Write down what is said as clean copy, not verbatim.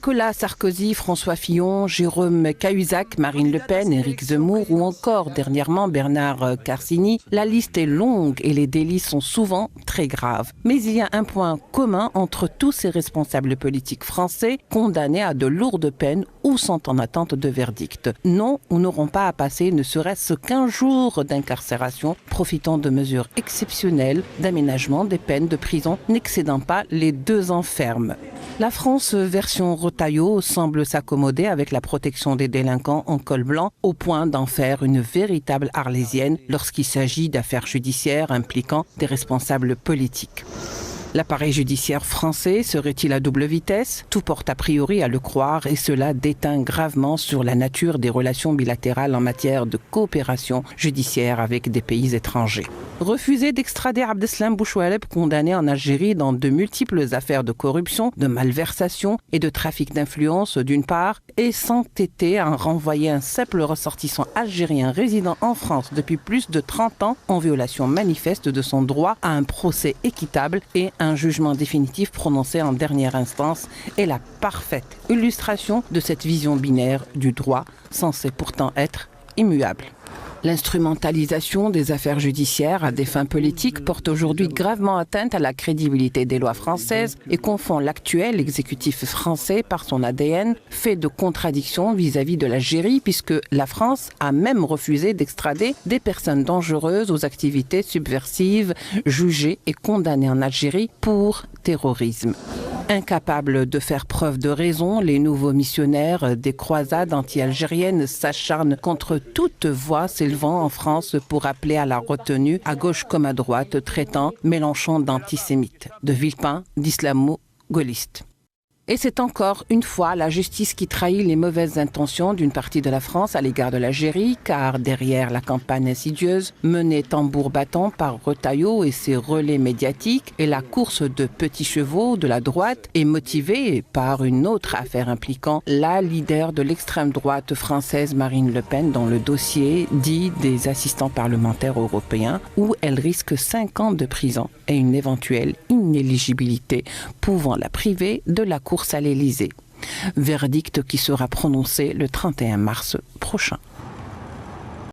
Nicolas Sarkozy, François Fillon, Jérôme Cahuzac, Marine Le Pen, Éric Zemmour ou encore dernièrement Bernard Carsini, la liste est longue et les délits sont souvent très graves. Mais il y a un point commun entre tous ces responsables politiques français condamnés à de lourdes peines ou sont en attente de verdict. Non, ou n'auront pas à passer ne serait-ce qu'un jour d'incarcération, profitant de mesures exceptionnelles d'aménagement des peines de prison n'excédant pas les 2 ans ferme. La France version Retailleau semble s'accommoder avec la protection des délinquants en col blanc au point d'en faire une véritable arlésienne lorsqu'il s'agit d'affaires judiciaires impliquant des responsables politiques. L'appareil judiciaire français serait-il à double vitesse? Tout porte a priori à le croire et cela déteint gravement sur la nature des relations bilatérales en matière de coopération judiciaire avec des pays étrangers. Refuser d'extrader Abdeslam Bouchoualeb, condamné en Algérie dans de multiples affaires de corruption, de malversation et de trafic d'influence d'une part, et s'entêter à renvoyer un simple ressortissant algérien résidant en France depuis plus de 30 ans en violation manifeste de son droit à un procès équitable et un jugement définitif prononcé en dernière instance est la parfaite illustration de cette vision binaire du droit, censée pourtant être immuable. L'instrumentalisation des affaires judiciaires à des fins politiques porte aujourd'hui gravement atteinte à la crédibilité des lois françaises et confond l'actuel exécutif français par son ADN, fait de contradictions vis-à-vis de l'Algérie, puisque la France a même refusé d'extrader des personnes dangereuses aux activités subversives, jugées et condamnées en Algérie pour terrorisme. Incapables de faire preuve de raison, les nouveaux missionnaires des croisades anti-algériennes s'acharnent contre toute voix s'élevant en France pour appeler à la retenue, à gauche comme à droite, traitant Mélenchon d'antisémite, de villepin, d'islamo-gaulliste. Et c'est encore une fois la justice qui trahit les mauvaises intentions d'une partie de la France à l'égard de l'Algérie, car derrière la campagne insidieuse menée tambour battant par Retailleau et ses relais médiatiques et la course de petits chevaux de la droite est motivée par une autre affaire impliquant la leader de l'extrême droite française Marine Le Pen dans le dossier dit des assistants parlementaires européens où elle risque 5 ans de prison et une éventuelle inéligibilité pouvant la priver de la course à l'Élysée. Verdict qui sera prononcé le 31 mars prochain.